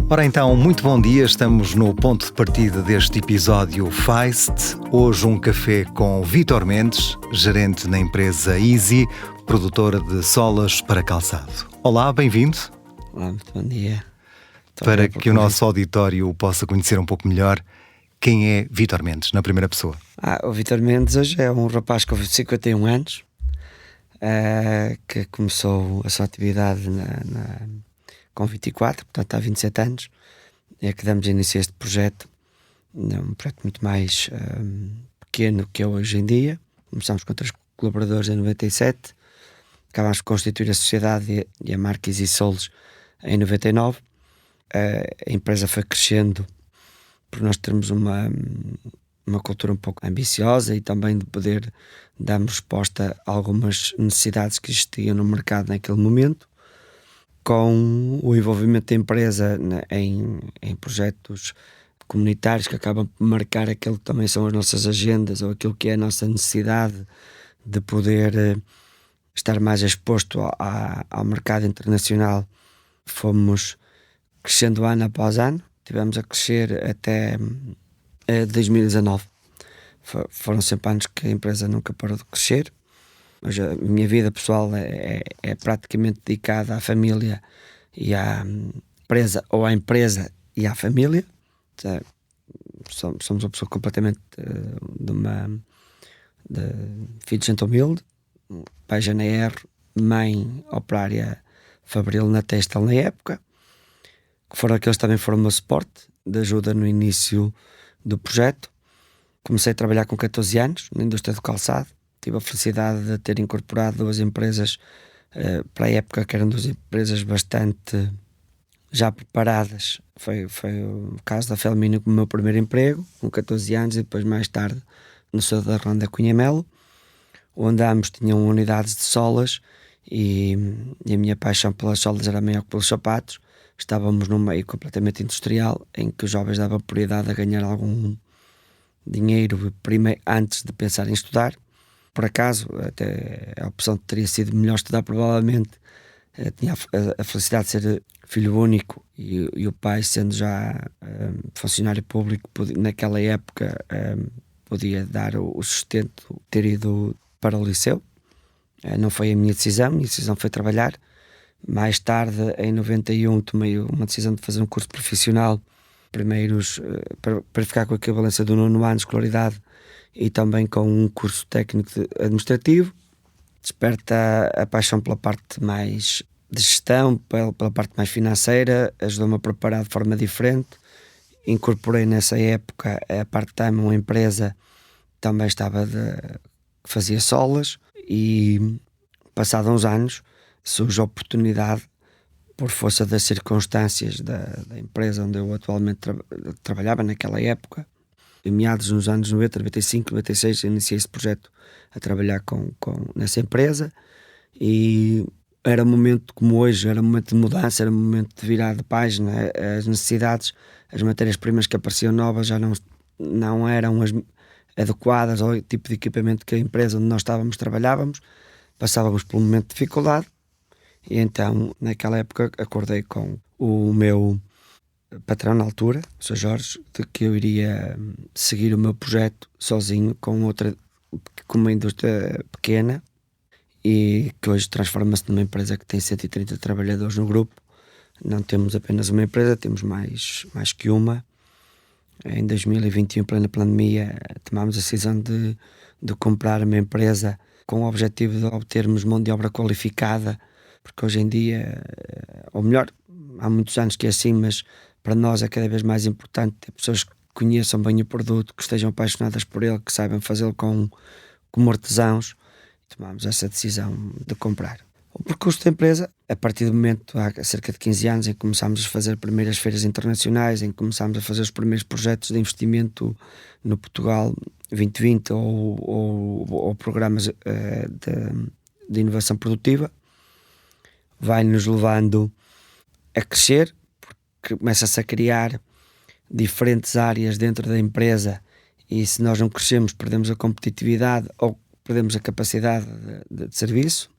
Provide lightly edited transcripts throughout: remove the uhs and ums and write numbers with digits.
Ora então, muito bom dia, estamos no ponto de partida deste episódio Feist. Hoje um café com Vítor Mendes, gerente na empresa Easy, produtora de solas para calçado. Olá, bem-vindo. Olá, muito bom dia. Para que o nosso auditório o possa conhecer um pouco melhor, quem é Vítor Mendes, na primeira pessoa? O Vítor Mendes hoje é um rapaz com 51 anos, que começou a sua atividade com 24, portanto há 27 anos, é que damos início a este projeto. É um projeto muito mais pequeno que é hoje em dia. Começámos com 3 colaboradores em 97, acabámos de constituir a sociedade e a marca Easy Soles em 99. A empresa foi crescendo por nós termos uma cultura um pouco ambiciosa e também de poder darmos resposta a algumas necessidades que existiam no mercado naquele momento, com o envolvimento da empresa em projetos comunitários que acabam por marcar aquilo que também são as nossas agendas ou aquilo que é a nossa necessidade de poder estar mais exposto ao mercado internacional. Fomos crescendo ano após ano, tivemos a crescer até 2019. Foram sempre anos que a empresa nunca parou de crescer. Hoje a minha vida pessoal é praticamente dedicada à família e à empresa, ou à empresa e à família. Somos uma pessoa completamente de filho de gente humilde, pai GNR, mãe operária fabril na Textil na época, que foram aqueles que também foram o meu suporte de ajuda no início do projeto. Comecei a trabalhar com 14 anos na indústria do calçado. Tive a felicidade de ter incorporado 2 empresas para a época, que eram 2 empresas bastante já preparadas. Foi o caso da Felmínio como o meu primeiro emprego, com 14 anos, e depois mais tarde no sul da Ronda Cunhamelo, onde ambos tinham unidades de solas e a minha paixão pelas solas era maior que pelos sapatos. Estávamos num meio completamente industrial em que os jovens davam prioridade a ganhar algum dinheiro primeiro, antes de pensar em estudar. Por acaso, até a opção teria sido melhor estudar, provavelmente. Tinha a felicidade de ser filho único e o pai, sendo já funcionário público, naquela época podia dar o sustento, ter ido para o liceu. Não foi a minha decisão foi trabalhar. Mais tarde, em 91, tomei uma decisão de fazer um curso profissional, primeiros para ficar com a equivalência do 9º ano de escolaridade e também com um curso técnico administrativo. Desperta a paixão pela parte mais de gestão, pela parte mais financeira, ajudou-me a preparar de forma diferente. Incorporei nessa época a part-time uma empresa que também que fazia solas, e passados uns anos surge a oportunidade, por força das circunstâncias da empresa onde eu atualmente trabalhava naquela época. Em meados dos anos 90, 95, 96, iniciei esse projeto a trabalhar nessa empresa, e era um momento como hoje, era um momento de mudança, era um momento de virar de página. As necessidades, as matérias-primas que apareciam novas já não eram as adequadas ao tipo de equipamento que a empresa onde nós trabalhávamos. Passávamos por um momento de dificuldade, e então naquela época acordei com o meu patrão na altura, o Sr. Jorge, de que eu iria seguir o meu projeto sozinho com uma indústria pequena, e que hoje transforma-se numa empresa que tem 130 trabalhadores no grupo. Não temos apenas uma empresa, temos mais que uma. Em 2021, em plena pandemia, tomámos a decisão de comprar uma empresa com o objetivo de obtermos mão de obra qualificada, porque hoje em dia, ou melhor, há muitos anos que é assim, mas para nós é cada vez mais importante ter pessoas que conheçam bem o produto, que estejam apaixonadas por ele, que saibam fazê-lo como artesãos. Tomámos essa decisão de comprar. O percurso da empresa, a partir do momento, há cerca de 15 anos, em que começámos a fazer as primeiras feiras internacionais, em que começámos a fazer os primeiros projetos de investimento no Portugal 2020 ou programas de inovação produtiva, vai-nos levando a crescer, porque começa-se a criar diferentes áreas dentro da empresa, e se nós não crescemos, perdemos a competitividade ou perdemos a capacidade de serviço.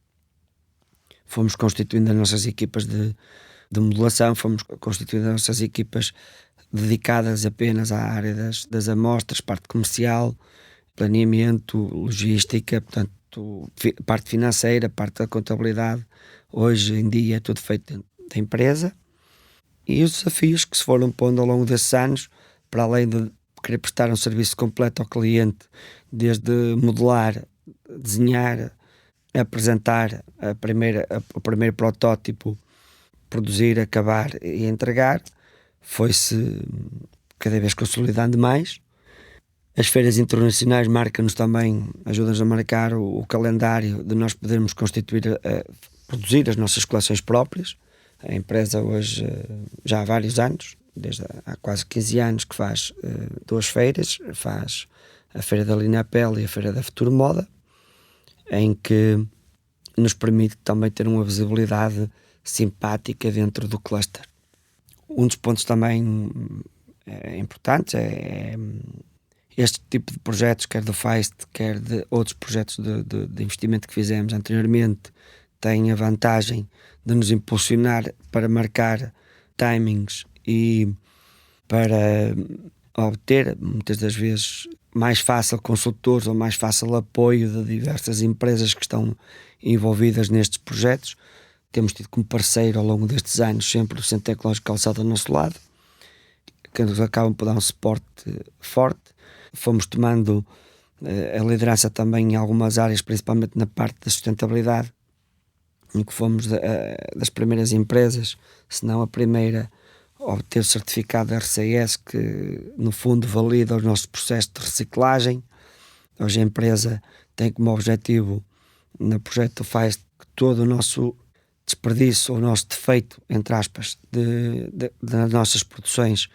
Fomos constituindo as nossas equipas de de modulação, fomos constituindo as nossas equipas dedicadas apenas à área das amostras, parte comercial, planeamento, logística, portanto, parte financeira, parte da contabilidade. Hoje em dia é tudo feito dentro da empresa. E os desafios que se foram pondo ao longo desses anos, para além de querer prestar um serviço completo ao cliente, desde modelar, desenhar, apresentar o primeiro protótipo, produzir, acabar e entregar, foi-se cada vez consolidando mais. As feiras internacionais marcam-nos também, ajudam-nos a marcar o calendário de nós podermos produzir as nossas coleções próprias. A empresa hoje, já há vários anos, desde há quase 15 anos que faz 2 feiras, faz a Feira da Linapel e a Feira da Futuro Moda, em que nos permite também ter uma visibilidade simpática dentro do cluster. Um dos pontos também importantes é este tipo de projetos, quer do Feist, quer de outros projetos de investimento que fizemos anteriormente, tem a vantagem de nos impulsionar para marcar timings e para obter, muitas das vezes, mais fácil consultores ou mais fácil apoio de diversas empresas que estão envolvidas nestes projetos. Temos tido como parceiro ao longo destes anos sempre o Centro Tecnológico Calçado ao nosso lado, que nos acabam por dar um suporte forte. Fomos tomando a liderança também em algumas áreas, principalmente na parte da sustentabilidade, em que fomos das primeiras empresas, se não a primeira, a obter o certificado da RCS, que no fundo valida os nossos processos de reciclagem. Hoje a empresa tem como objetivo, no projeto faz que todo o nosso desperdício, o nosso defeito, entre aspas, das nossas produções,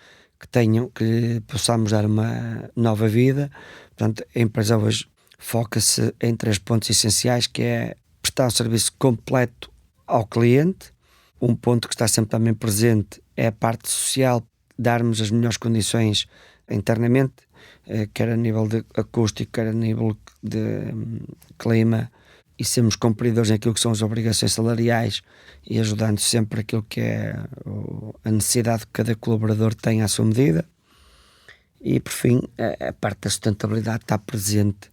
que possamos dar uma nova vida. Portanto, a empresa hoje foca-se em 3 pontos essenciais, que é prestar um serviço completo ao cliente. Um ponto que está sempre também presente é a parte social, darmos as melhores condições internamente, quer a nível de acústico, quer a nível de clima, e sermos cumpridores naquilo que são as obrigações salariais e ajudando sempre aquilo que é a necessidade que cada colaborador tem à sua medida. E por fim, a parte da sustentabilidade está presente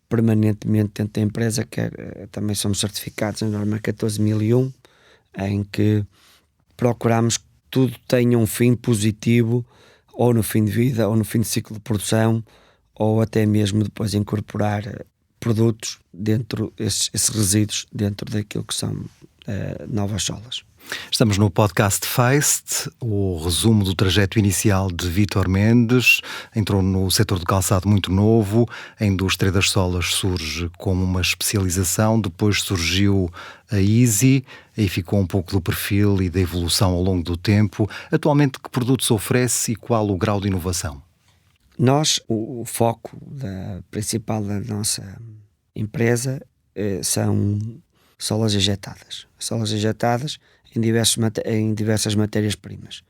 permanentemente dentro da empresa, que também somos certificados na norma 14001, em que procuramos que tudo tenha um fim positivo, ou no fim de vida, ou no fim de ciclo de produção, ou até mesmo depois incorporar produtos dentro, esses resíduos dentro daquilo que são novas solas. Estamos no podcast Feist, o resumo do trajeto inicial de Vítor Mendes. Entrou no setor do calçado muito novo, a indústria das solas surge como uma especialização, depois surgiu a Easy, aí ficou um pouco do perfil e da evolução ao longo do tempo. Atualmente, que produtos oferece e qual o grau de inovação? Nós, o foco principal da nossa empresa são solas injetadas. Solas injetadas em diversas matérias-primas.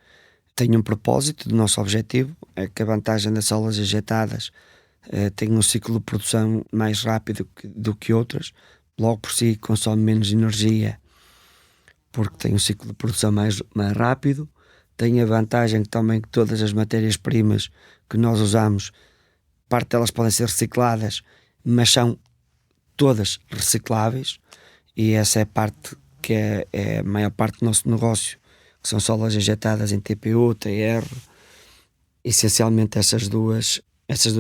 Tem um propósito do nosso objetivo, é que a vantagem das solas injetadas tem um ciclo de produção mais rápido do que outras, logo por si consome menos energia, porque tem um ciclo de produção mais rápido. Tem a vantagem também que todas as matérias-primas que nós usamos, parte delas podem ser recicladas, mas são todas recicláveis, e essa é a parte que é a maior parte do nosso negócio, que são solas injetadas em TPU, TR, essencialmente essas duas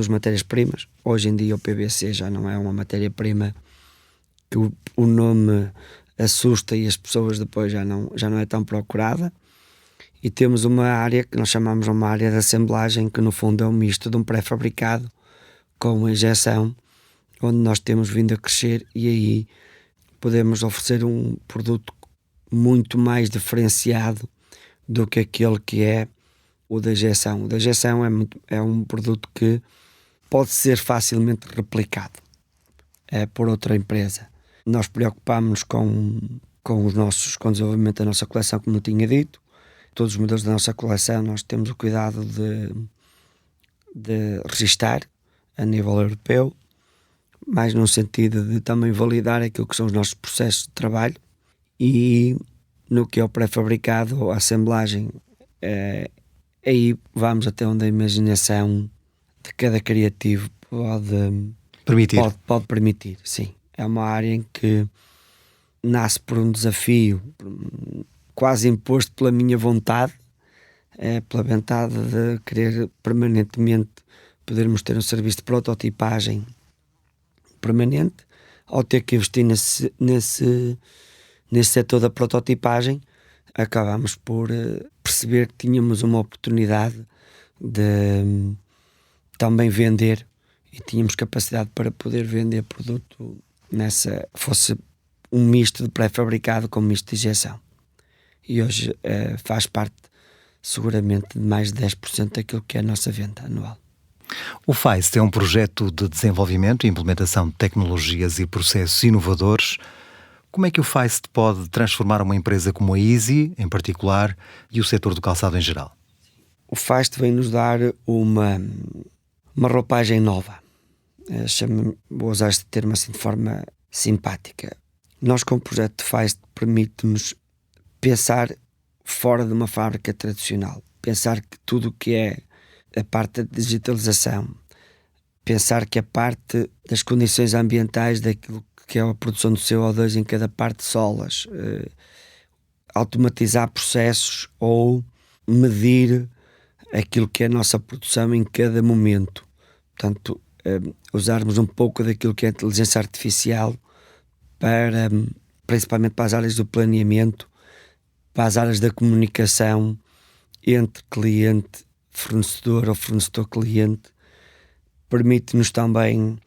matérias-primas. Hoje em dia o PVC já não é uma matéria-prima que o nome assusta e as pessoas depois já não é tão procurada. E temos uma área que nós chamamos uma área de assemblagem, que no fundo é um misto de um pré-fabricado com injeção, onde nós temos vindo a crescer, e aí podemos oferecer um produto muito mais diferenciado do que aquele que é o da injeção. O da injeção é um produto que pode ser facilmente replicado por outra empresa. Nós preocupámos-nos com o desenvolvimento da nossa coleção, como eu tinha dito. Todos os modelos da nossa coleção nós temos o cuidado de registar a nível europeu, mais no sentido de também validar aquilo que são os nossos processos de trabalho, e no que é o pré-fabricado ou a assemblagem, aí vamos até onde a imaginação de cada criativo pode permitir. Sim, é uma área em que nasce por um desafio quase imposto pela minha vontade, pela vontade de querer permanentemente podermos ter um serviço de prototipagem permanente. Ao ter que investir nesse setor da prototipagem, acabámos por perceber que tínhamos uma oportunidade de também vender, e tínhamos capacidade para poder vender produto fosse um misto de pré-fabricado com misto de injeção. E hoje faz parte seguramente de mais de 10% daquilo que é a nossa venda anual. O Feist é um projeto de desenvolvimento e implementação de tecnologias e processos inovadores. Como é que o Feist pode transformar uma empresa como a Easy, em particular, e o setor do calçado em geral? O Feist vem-nos dar uma roupagem nova. Vou usar este termo assim de forma simpática. Nós, com o projeto de Feist, permite-nos pensar fora de uma fábrica tradicional. Pensar que tudo o que é a parte da digitalização, pensar que a parte das condições ambientais daquilo que é a produção do CO2 em cada parte de solas, automatizar processos ou medir aquilo que é a nossa produção em cada momento. Portanto, usarmos um pouco daquilo que é a inteligência artificial principalmente para as áreas do planeamento, para as áreas da comunicação entre cliente, fornecedor ou fornecedor-cliente. Permite-nos também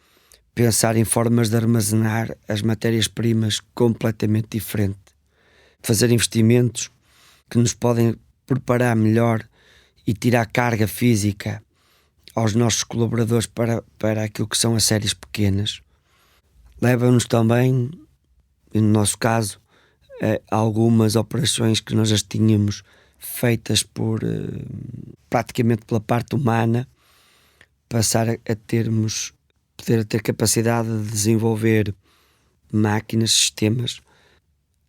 pensar em formas de armazenar as matérias-primas completamente diferente, fazer investimentos que nos podem preparar melhor e tirar carga física aos nossos colaboradores para aquilo que são as séries pequenas. Leva-nos também, no nosso caso, a algumas operações que nós já tínhamos feitas praticamente pela parte humana, passar a poder ter capacidade de desenvolver máquinas, sistemas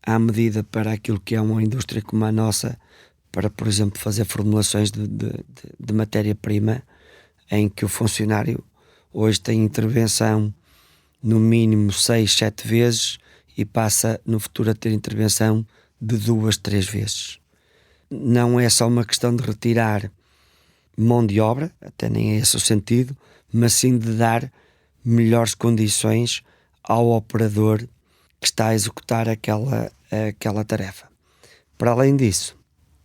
à medida para aquilo que é uma indústria como a nossa, para, por exemplo, fazer formulações de matéria-prima, em que o funcionário hoje tem intervenção no mínimo 6, 7 vezes e passa no futuro a ter intervenção de 2, 3 vezes. Não é só uma questão de retirar mão de obra, até nem é esse o sentido, mas sim de dar melhores condições ao operador que está a executar aquela tarefa. Para além disso,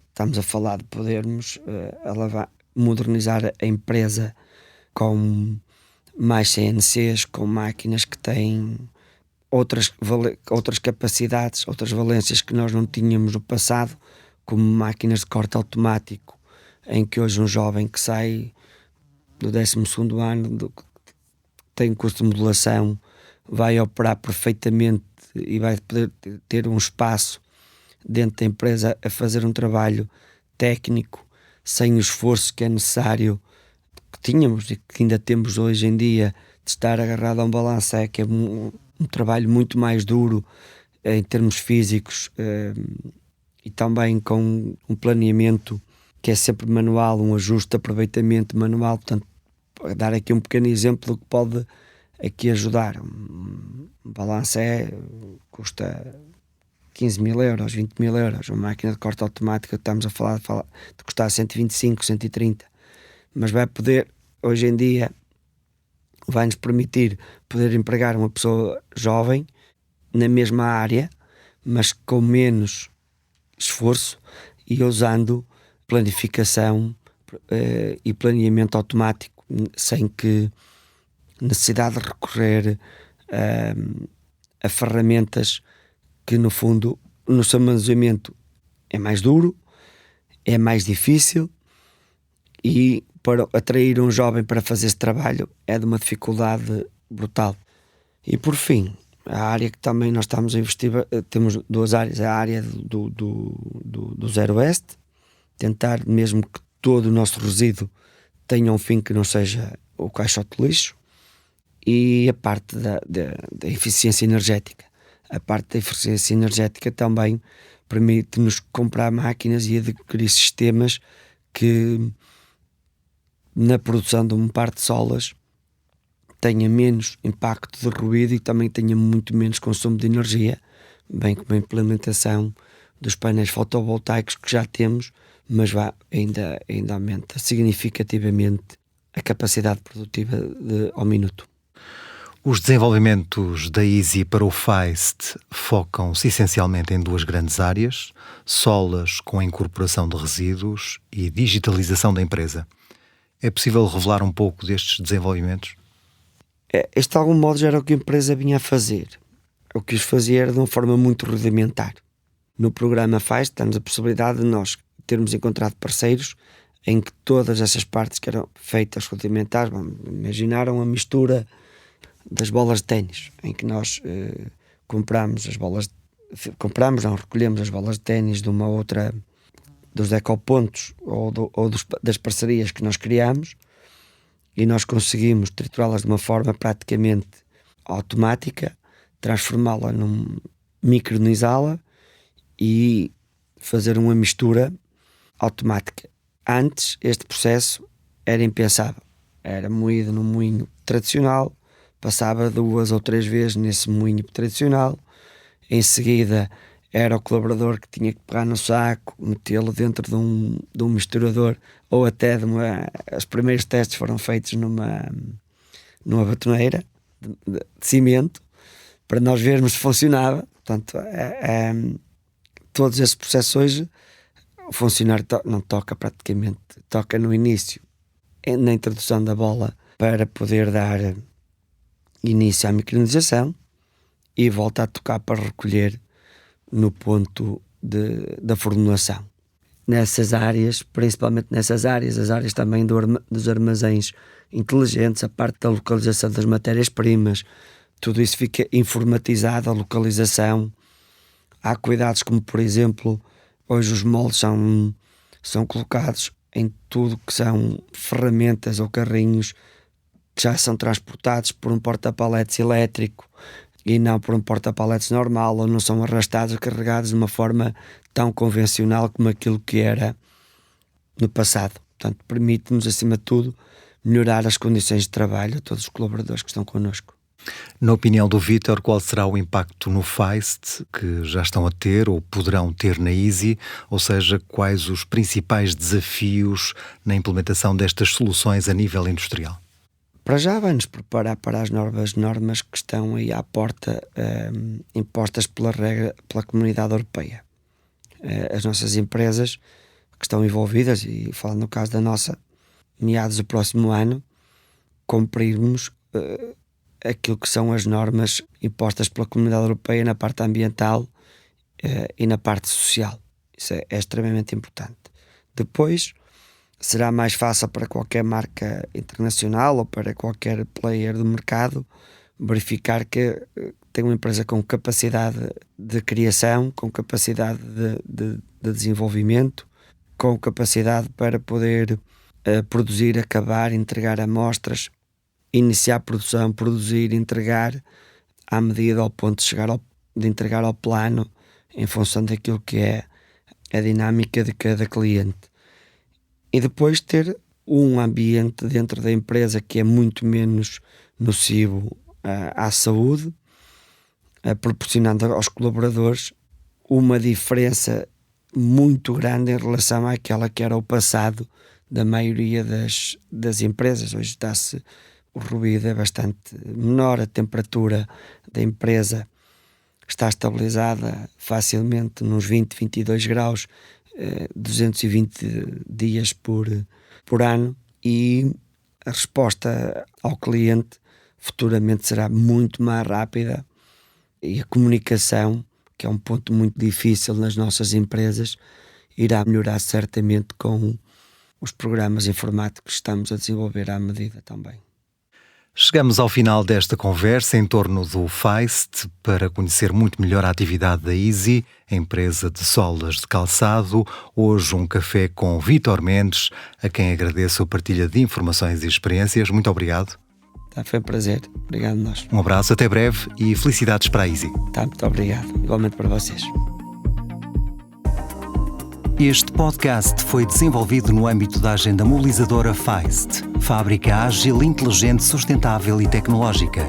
estamos a falar de podermos modernizar a empresa com mais CNCs, com máquinas que têm outras capacidades, outras valências que nós não tínhamos no passado, como máquinas de corte automático, em que hoje um jovem que sai do 12º ano, tem curso de modulação, vai operar perfeitamente e vai poder ter um espaço dentro da empresa a fazer um trabalho técnico sem o esforço que é necessário, que tínhamos e que ainda temos hoje em dia, de estar agarrado a um balancé, que é um trabalho muito mais duro em termos físicos, e também com um planeamento que é sempre manual, um ajuste de aproveitamento manual. Portanto, dar aqui um pequeno exemplo do que pode aqui ajudar. Um balancé custa 15.000 euros, 20.000 euros. Uma máquina de corte automática, estamos a falar de custar 125, 130. Mas vai poder, hoje em dia, vai-nos permitir poder empregar uma pessoa jovem na mesma área, mas com menos esforço e usando planificação e planeamento automático, sem que necessidade de recorrer a ferramentas que, no fundo, no seu manuseamento é mais duro, é mais difícil, e para atrair um jovem para fazer esse trabalho é de uma dificuldade brutal. E por fim, a área que também nós estamos a investir, temos duas áreas: a área do Zero Waste, tentar mesmo que todo o nosso resíduo tenha um fim que não seja o caixote de lixo, e a parte da eficiência energética. A parte da eficiência energética também permite-nos comprar máquinas e adquirir sistemas que na produção de um par de solas tenha menos impacto de ruído e também tenha muito menos consumo de energia, bem como a implementação dos painéis fotovoltaicos que já temos, mas ainda aumenta significativamente a capacidade produtiva ao minuto. Os desenvolvimentos da Easy para o Feist focam-se essencialmente em duas grandes áreas: solas com a incorporação de resíduos e digitalização da empresa. É possível revelar um pouco destes desenvolvimentos? Este, de algum modo, já era o que a empresa vinha a fazer. O que os fazia era de uma forma muito rudimentar. No programa Feist temos a possibilidade de nós termos encontrado parceiros em que todas essas partes que eram feitas rudimentares, imaginaram a mistura das bolas de ténis, em que nós recolhemos as bolas de ténis de uma outra, dos ecopontos das parcerias que nós criamos, e nós conseguimos triturá-las de uma forma praticamente automática, transformá-la micronizá-la e fazer uma mistura automática. Antes, este processo era impensável. Era moído num moinho tradicional, passava 2 ou 3 vezes nesse moinho tradicional, em seguida era o colaborador que tinha que pegar no saco, metê-lo dentro de um misturador, ou até os primeiros testes foram feitos numa batoneira de cimento, para nós vermos se funcionava. Portanto, todos esses processos hoje, o funcionário não toca praticamente, toca no início, na introdução da bola, para poder dar início à micronização, e volta a tocar para recolher no ponto da formulação. Nessas áreas, principalmente nessas áreas, as áreas também dos armazéns inteligentes, a parte da localização das matérias-primas, tudo isso fica informatizado, a localização. Há cuidados como, por exemplo, hoje os moldes são colocados em tudo que são ferramentas ou carrinhos que já são transportados por um porta-paletes elétrico e não por um porta-paletes normal, ou não são arrastados ou carregados de uma forma tão convencional como aquilo que era no passado. Portanto, permite-nos, acima de tudo, melhorar as condições de trabalho a todos os colaboradores que estão connosco. Na opinião do Vítor, qual será o impacto no Feist que já estão a ter ou poderão ter na Easy? Ou seja, quais os principais desafios na implementação destas soluções a nível industrial? Para já vai-nos preparar para as normas que estão aí à porta, impostas pela Comunidade Europeia. As nossas empresas que estão envolvidas, e falando no caso da nossa, meados do próximo ano, cumprirmos aquilo que são as normas impostas pela Comunidade Europeia na parte ambiental e na parte social. Isso é extremamente importante. Depois, será mais fácil para qualquer marca internacional ou para qualquer player do mercado verificar que tem uma empresa com capacidade de criação, com capacidade de desenvolvimento, com capacidade para poder produzir, acabar, entregar amostras, iniciar a produção, produzir, entregar à medida, ao ponto de chegar de entregar ao plano em função daquilo que é a dinâmica de cada cliente. E depois ter um ambiente dentro da empresa que é muito menos nocivo à saúde, proporcionando aos colaboradores uma diferença muito grande em relação àquela que era o passado da maioria das empresas. Hoje o ruído é bastante menor, a temperatura da empresa está estabilizada facilmente nos 20, 22 graus, 220 dias por ano, e a resposta ao cliente futuramente será muito mais rápida, e a comunicação, que é um ponto muito difícil nas nossas empresas, irá melhorar certamente com os programas informáticos que estamos a desenvolver à medida também. Chegamos ao final desta conversa em torno do Feist para conhecer muito melhor a atividade da Easy, empresa de solas de calçado. Hoje um café com Vítor Mendes, a quem agradeço a partilha de informações e experiências. Muito obrigado. Foi um prazer. Obrigado a nós. Um abraço, até breve e felicidades para a Easy. Muito obrigado. Igualmente para vocês. Este podcast foi desenvolvido no âmbito da agenda mobilizadora Feist, Fábrica Ágil, Inteligente, Sustentável e Tecnológica.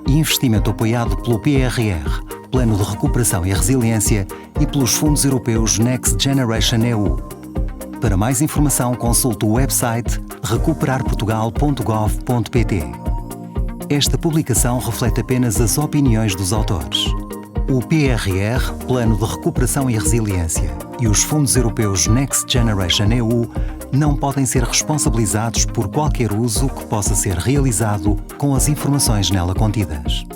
Investimento apoiado pelo PRR, Plano de Recuperação e Resiliência, e pelos fundos europeus Next Generation EU. Para mais informação, consulte o website recuperarportugal.gov.pt. Esta publicação reflete apenas as opiniões dos autores. O PRR, Plano de Recuperação e Resiliência, e os fundos europeus Next Generation EU não podem ser responsabilizados por qualquer uso que possa ser realizado com as informações nela contidas.